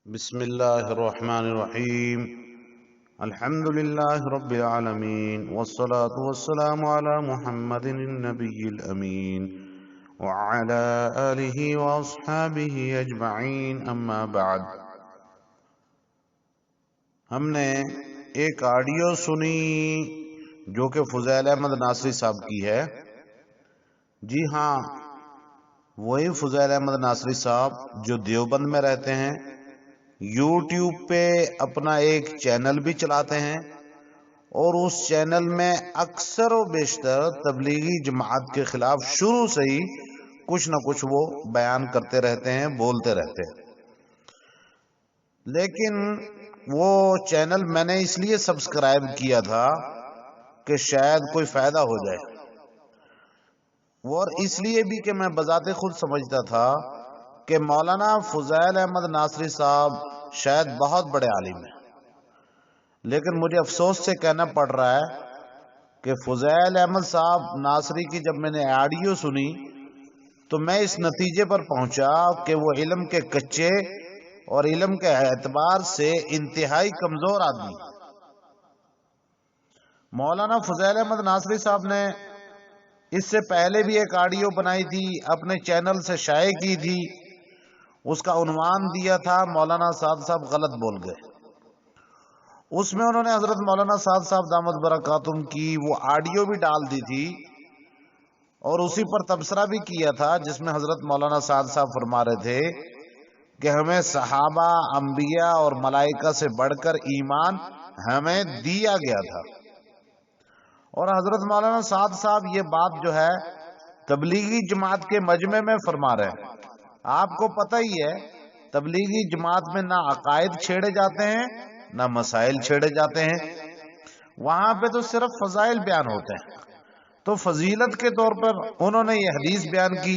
بسم اللہ الرحمن الرحیم الحمد للہ رب العالمین والصلاة والسلام علی محمد النبی الامین وعلی آلہ واصحابہ اجمعین اما بعد۔ ہم نے ایک آڈیو سنی جو کہ فضیل احمد ناصری صاحب کی ہے۔ جی ہاں، وہی فضیل احمد ناصری صاحب جو دیوبند میں رہتے ہیں، یوٹیوب پہ اپنا ایک چینل بھی چلاتے ہیں اور اس چینل میں اکثر و بیشتر تبلیغی جماعت کے خلاف شروع سے ہی کچھ نہ کچھ وہ بیان کرتے رہتے ہیں، بولتے رہتے ہیں۔ لیکن وہ چینل میں نے اس لیے سبسکرائب کیا تھا کہ شاید کوئی فائدہ ہو جائے، اور اس لیے بھی کہ میں بذات خود سمجھتا تھا کہ مولانا فضیل احمد ناصری صاحب شاید بہت بڑے عالم ہیں، لیکن مجھے افسوس سے کہنا پڑ رہا ہے کہ فضیل احمد صاحب ناصری کی جب میں نے آڈیو سنی تو میں اس نتیجے پر پہنچا کہ وہ علم کے کچے اور علم کے اعتبار سے انتہائی کمزور آدمی۔ مولانا فضیل احمد ناصری صاحب نے اس سے پہلے بھی ایک آڈیو بنائی تھی، اپنے چینل سے شائع کی تھی، اس کا عنوان دیا تھا مولانا سعد صاحب غلط بول گئے۔ اس میں انہوں نے حضرت مولانا سعد صاحب دامت برکاتہم کی وہ آڈیو بھی ڈال دی تھی اور اسی پر تبصرہ بھی کیا تھا، جس میں حضرت مولانا سعد صاحب فرما رہے تھے کہ ہمیں صحابہ، انبیاء اور ملائکہ سے بڑھ کر ایمان ہمیں دیا گیا تھا۔ اور حضرت مولانا سعد صاحب یہ بات جو ہے تبلیغی جماعت کے مجمع میں فرما رہے ہیں۔ آپ کو پتہ ہی ہے تبلیغی جماعت میں نہ عقائد چھیڑے جاتے ہیں نہ مسائل چھیڑے جاتے ہیں، وہاں پہ تو صرف فضائل بیان ہوتے ہیں۔ تو فضیلت کے طور پر انہوں نے یہ حدیث بیان کی،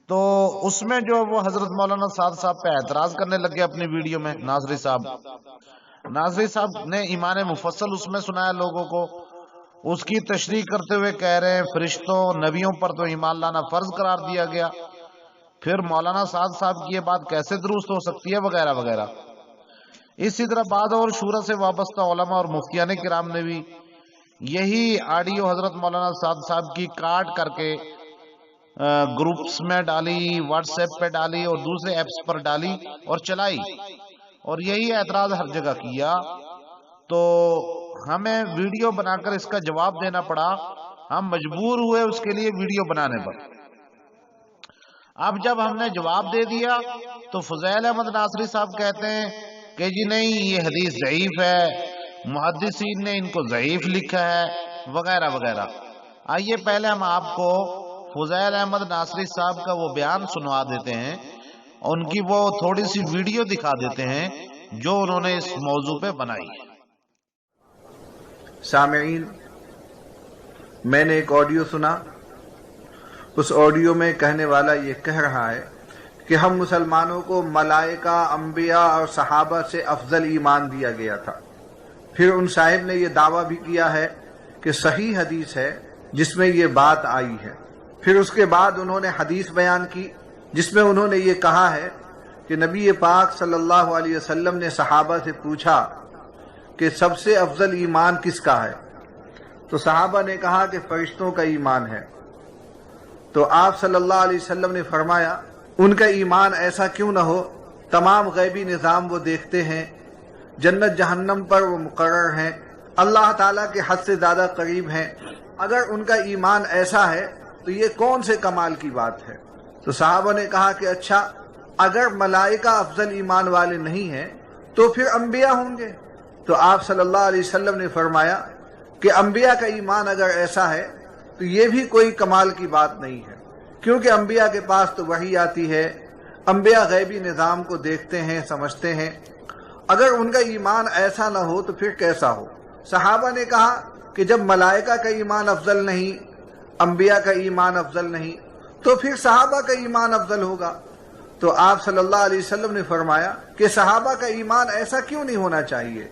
تو اس میں جو وہ حضرت مولانا سعد صاحب پہ اعتراض کرنے لگے اپنی ویڈیو میں۔ ناصری صاحب نے ایمان مفصل اس میں سنایا لوگوں کو، اس کی تشریح کرتے ہوئے کہہ رہے ہیں فرشتوں نبیوں پر تو ایمان لانا فرض قرار دیا گیا، پھر مولانا سعد صاحب کی یہ بات کیسے درست ہو سکتی ہے وغیرہ وغیرہ۔ اسی طرح بعض اور شورا سے وابستہ علماء اور مفتیان کرام نے بھی یہی آڈیو حضرت مولانا سعد صاحب کی کاٹ کر کے گروپس میں ڈالی، واٹس ایپ پہ ڈالی اور دوسرے ایپس پر ڈالی اور چلائی، اور یہی اعتراض ہر جگہ کیا۔ تو ہمیں ویڈیو بنا کر اس کا جواب دینا پڑا، ہم مجبور ہوئے اس کے لیے ویڈیو بنانے پر۔ اب جب ہم نے جواب دے دیا تو فضیل احمد ناصری صاحب کہتے ہیں کہ جی نہیں، یہ حدیث ضعیف ہے، محدثین نے ان کو ضعیف لکھا ہے وغیرہ وغیرہ۔ آئیے پہلے ہم آپ کو فضیل احمد ناصری صاحب کا وہ بیان سنوا دیتے ہیں، ان کی وہ تھوڑی سی ویڈیو دکھا دیتے ہیں جو انہوں نے اس موضوع پہ بنائی ہے۔ سامعین، میں نے ایک آڈیو سنا، اس آڈیو میں کہنے والا یہ کہہ رہا ہے کہ ہم مسلمانوں کو ملائکہ، انبیاء اور صحابہ سے افضل ایمان دیا گیا تھا۔ پھر ان صاحب نے یہ دعویٰ بھی کیا ہے کہ صحیح حدیث ہے جس میں یہ بات آئی ہے۔ پھر اس کے بعد انہوں نے حدیث بیان کی جس میں انہوں نے یہ کہا ہے کہ نبی پاک صلی اللہ علیہ وسلم نے صحابہ سے پوچھا کہ سب سے افضل ایمان کس کا ہے؟ تو صحابہ نے کہا کہ فرشتوں کا ایمان ہے۔ تو آپ صلی اللہ علیہ وسلم نے فرمایا ان کا ایمان ایسا کیوں نہ ہو، تمام غیبی نظام وہ دیکھتے ہیں، جنت جہنم پر وہ مقرر ہیں، اللہ تعالیٰ کے حد سے زیادہ قریب ہیں، اگر ان کا ایمان ایسا ہے تو یہ کون سے کمال کی بات ہے؟ تو صحابہ نے کہا کہ اچھا، اگر ملائکہ افضل ایمان والے نہیں ہیں تو پھر انبیاء ہوں گے؟ تو آپ صلی اللہ علیہ وسلم نے فرمایا کہ انبیاء کا ایمان اگر ایسا ہے تو یہ بھی کوئی کمال کی بات نہیں ہے، کیونکہ انبیاء کے پاس تو وحی آتی ہے، انبیاء غیبی نظام کو دیکھتے ہیں، سمجھتے ہیں، اگر ان کا ایمان ایسا نہ ہو تو پھر کیسا ہو؟ صحابہ نے کہا کہ جب ملائکہ کا ایمان افضل نہیں، انبیاء کا ایمان افضل نہیں، تو پھر صحابہ کا ایمان افضل ہوگا۔ تو آپ صلی اللہ علیہ وسلم نے فرمایا کہ صحابہ کا ایمان ایسا کیوں نہیں ہونا چاہیے؟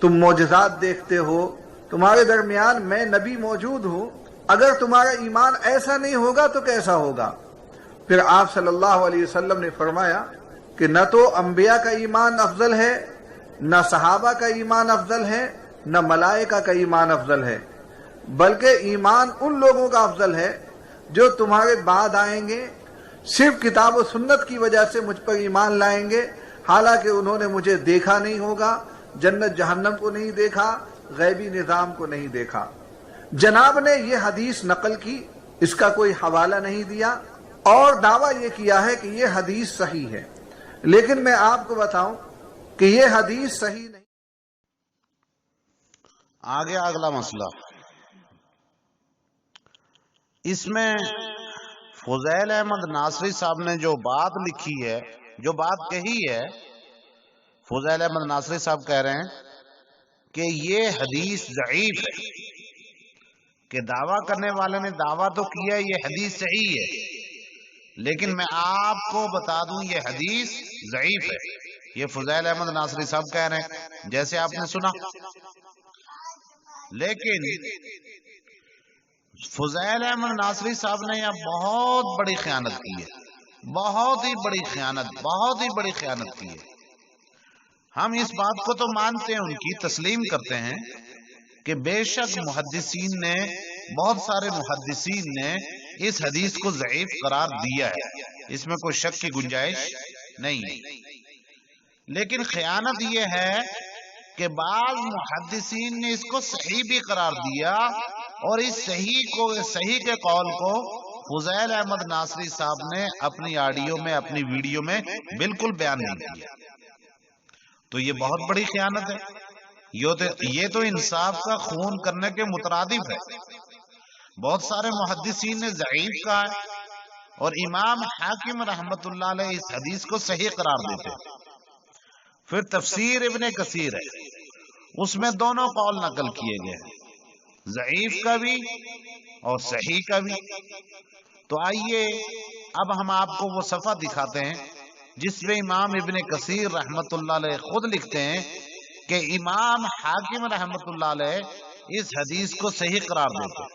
تم معجزات دیکھتے ہو، تمہارے درمیان میں نبی موجود ہوں، اگر تمہارا ایمان ایسا نہیں ہوگا تو کیسا ہوگا؟ پھر آپ صلی اللہ علیہ وسلم نے فرمایا کہ نہ تو انبیاء کا ایمان افضل ہے، نہ صحابہ کا ایمان افضل ہے، نہ ملائکہ کا ایمان افضل ہے، بلکہ ایمان ان لوگوں کا افضل ہے جو تمہارے بعد آئیں گے، صرف کتاب و سنت کی وجہ سے مجھ پر ایمان لائیں گے، حالانکہ انہوں نے مجھے دیکھا نہیں ہوگا، جنت جہنم کو نہیں دیکھا، غیبی نظام کو نہیں دیکھا۔ جناب نے یہ حدیث نقل کی، اس کا کوئی حوالہ نہیں دیا، اور دعویٰ یہ کیا ہے کہ یہ حدیث صحیح ہے، لیکن میں آپ کو بتاؤں کہ یہ حدیث صحیح نہیں۔ آگے اگلا مسئلہ، اس میں فضیل احمد ناصری صاحب نے جو بات لکھی ہے، جو بات کہی ہے، فضیل احمد ناصری صاحب کہہ رہے ہیں کہ یہ حدیث ضعیف ہے، کہ دعویٰ کرنے والے نے دعویٰ تو کیا یہ حدیث صحیح ہے، لیکن میں آپ کو بتا دوں یہ حدیث ضعیف ہے۔ یہ فضیل احمد ناصری صاحب کہہ رہے ہیں، جیسے آپ نے سنا۔ لیکن فضیل احمد ناصری صاحب نے یہاں بہت بڑی خیانت کی ہے، بہت ہی بڑی خیانت، بہت ہی بڑی خیانت کی ہے۔ ہم اس بات کو تو مانتے ہیں، ان کی تسلیم کرتے ہیں کہ بے شک محدثین نے، بہت سارے محدثین نے اس حدیث کو ضعیف قرار دیا ہے، اس میں کوئی شک کی گنجائش نہیں ہے۔ لیکن خیانت یہ ہے کہ بعض محدثین نے اس کو صحیح بھی قرار دیا، اور اس صحیح کے قول کو فضیل احمد ناصری صاحب نے اپنی آڈیو میں، اپنی ویڈیو میں بالکل بیان نہیں کیا۔ تو یہ بہت بڑی خیانت ہے، یہ تو انصاف کا خون کرنے کے مترادف ہے۔ بہت سارے محدثین نے ضعیف کہا ہے، اور امام حاکم رحمت اللہ علیہ اس حدیث کو صحیح قرار دیتے۔ پھر تفسیر ابن کثیر ہے، اس میں دونوں قول نقل کیے گئے ہیں، ضعیف کا بھی اور صحیح کا بھی۔ تو آئیے اب ہم آپ کو وہ صفحہ دکھاتے ہیں جس میں امام ابن کثیر رحمت اللہ علیہ خود لکھتے ہیں کہ امام حاکم رحمت اللہ علیہ اس حدیث کو صحیح قرار دیتے۔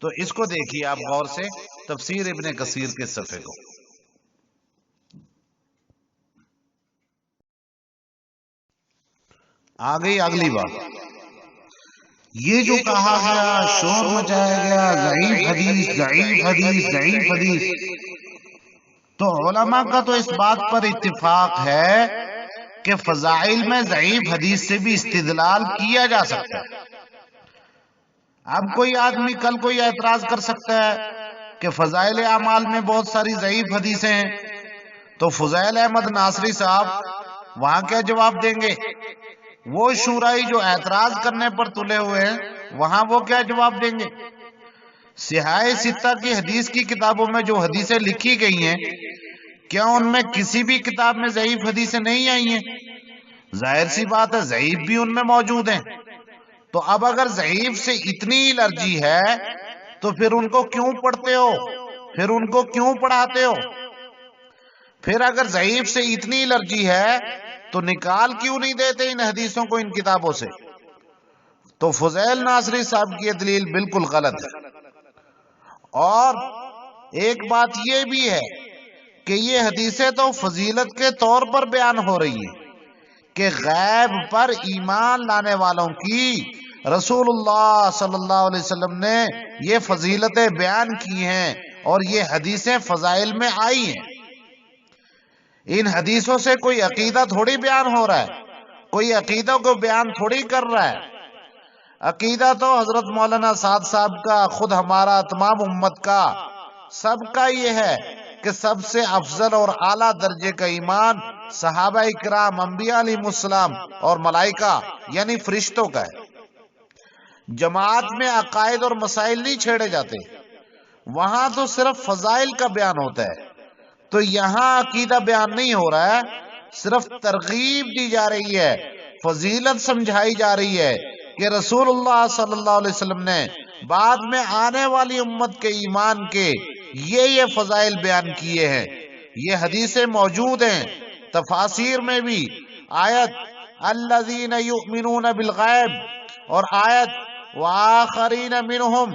تو اس کو دیکھیے آپ غور سے، تفسیر ابن کثیر کے صفحے کو۔ آ گئی اگلی بات، یہ جو کہا گیا، شور مچایا گیا، ضعیف حدیث، ضعیف حدیث، ضعیف حدیث، تو علماء کا تو اس بات پر اتفاق ہے کہ فضائل میں ضعیف حدیث سے بھی استدلال کیا جا سکتا ہے۔ اب کوئی آدمی کل کوئی اعتراض کر سکتا ہے کہ فضائل اعمال میں بہت ساری ضعیف حدیثیں ہیں، تو فضیل احمد ناصری صاحب وہاں کیا جواب دیں گے؟ وہ شورائی جو اعتراض کرنے پر تلے ہوئے ہیں، وہاں وہ کیا جواب دیں گے؟ صحاح ستہ کی حدیث کی کتابوں میں جو حدیثیں لکھی گئی ہیں، کیا ان میں کسی بھی کتاب میں ضعیف حدیثیں نہیں آئی ہیں؟ ظاہر سی بات ہے ضعیف بھی ان میں موجود ہیں۔ تو اب اگر ضعیف سے اتنی الرجی ہے تو پھر ان کو کیوں پڑھتے ہو؟ پھر ان کو کیوں پڑھاتے ہو؟ پھر اگر ضعیف سے اتنی الرجی ہے تو نکال کیوں نہیں دیتے ان حدیثوں کو ان کتابوں سے؟ تو فضیل ناصری صاحب کی یہ دلیل بالکل غلط ہے۔ اور ایک بات یہ بھی ہے کہ یہ حدیثیں تو فضیلت کے طور پر بیان ہو رہی ہیں کہ غیب پر ایمان لانے والوں کی رسول اللہ صلی اللہ علیہ وسلم نے یہ فضیلتیں بیان کی ہیں، اور یہ حدیثیں فضائل میں آئی ہیں۔ ان حدیثوں سے کوئی عقیدہ تھوڑی بیان ہو رہا ہے، کوئی عقیدہ کو بیان تھوڑی کر رہا ہے۔ عقیدہ تو حضرت مولانا سعد صاحب کا، خود ہمارا، تمام امت کا، سب کا یہ ہے کہ سب سے افضل اور اعلیٰ درجے کا ایمان صحابہ اکرام، انبیاء علیہ السلام اور ملائکہ یعنی فرشتوں کا ہے۔ جماعت میں عقائد اور مسائل نہیں چھیڑے جاتے، وہاں تو صرف فضائل کا بیان ہوتا ہے۔ تو یہاں عقیدہ بیان نہیں ہو رہا ہے، صرف ترغیب دی جا رہی ہے، فضیلت سمجھائی جا رہی ہے کہ رسول اللہ صلی اللہ علیہ وسلم نے بعد میں آنے والی امت کے ایمان کے یہ فضائل بیان کیے ہیں۔ یہ حدیثیں موجود ہیں تفاسیر میں بھی، آیت الذین یؤمنون بالغیب اور آیت وآخرین منہم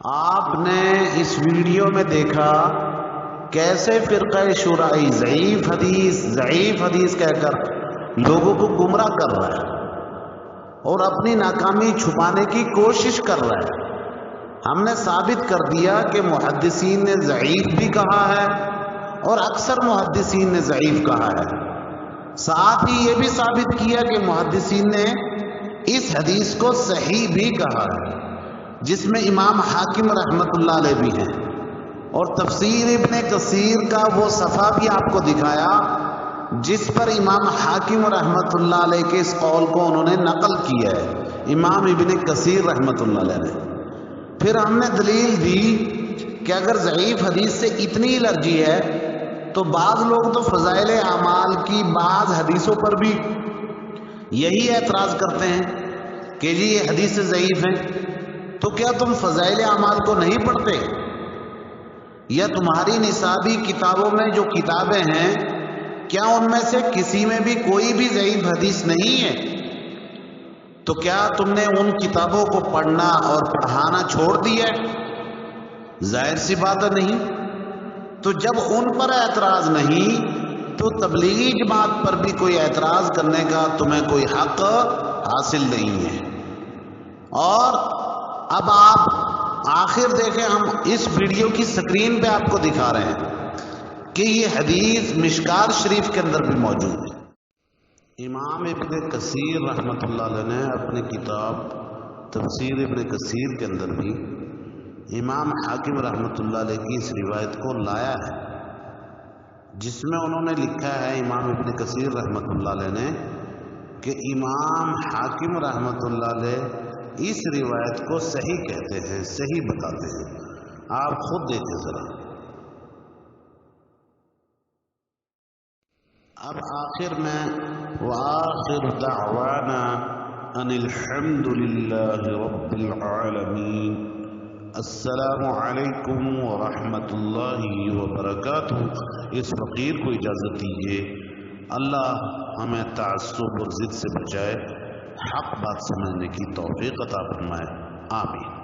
آپ نے اس ویڈیو میں دیکھا کیسے فرقہ شورئی ضعیف حدیث کہہ کر لوگوں کو گمراہ کر رہا ہے اور اپنی ناکامی چھپانے کی کوشش کر رہا ہے۔ ہم نے ثابت کر دیا کہ محدثین نے ضعیف بھی کہا ہے اور اکثر محدثین نے ضعیف کہا ہے، ساتھ ہی یہ بھی ثابت کیا کہ محدثین نے اس حدیث کو صحیح بھی کہا ہے، جس میں امام حاکم رحمت اللہ علیہ بھی ہیں، اور تفسیر ابن کثیر کا وہ صفحہ بھی آپ کو دکھایا جس پر امام حاکم رحمت اللہ علیہ کے اس قول کو انہوں نے نقل کیا ہے، امام ابن کثیر رحمت اللہ علیہ نے۔ پھر ہم نے دلیل دی کہ اگر ضعیف حدیث سے اتنی الرجی ہے تو بعض لوگ تو فضائل اعمال کی بعض حدیثوں پر بھی یہی اعتراض کرتے ہیں کہ جی یہ حدیث ضعیف ہیں، تو کیا تم فضائل اعمال کو نہیں پڑھتے؟ یا تمہاری نصابی کتابوں میں جو کتابیں ہیں کیا ان میں سے کسی میں بھی کوئی بھی ضعیف حدیث نہیں ہے؟ تو کیا تم نے ان کتابوں کو پڑھنا اور پڑھانا چھوڑ دیا ہے؟ ظاہر سی بات نہیں۔ تو جب ان پر اعتراض نہیں تو تبلیغی جماعت پر بھی کوئی اعتراض کرنے کا تمہیں کوئی حق حاصل نہیں ہے۔ اور اب آپ آخر دیکھیں، ہم اس ویڈیو کی سکرین پہ آپ کو دکھا رہے ہیں کہ یہ حدیث مشکات شریف کے اندر بھی موجود ہے۔ امام ابن کثیر رحمت اللہ علیہ نے اپنی کتاب تفسیر ابن کثیر کے اندر بھی امام حاکم رحمت اللہ علیہ کی اس روایت کو لایا ہے، جس میں انہوں نے لکھا ہے امام ابن کثیر رحمت اللہ علیہ نے کہ امام حاکم رحمت اللہ علیہ اس روایت کو صحیح کہتے ہیں، صحیح بتاتے ہیں۔ آپ خود دیکھیں ذرا۔ اب آخر میں وآخر دعوانا ان الحمد للہ رب العالمین، السلام علیکم ورحمۃ اللہ وبرکاتہ۔ اس فقیر کو اجازت دیجیے، اللہ ہمیں تعصب اور ضد سے بچائے، حق بات سمجھنے کی توفیق عطا فرمائے، آمین۔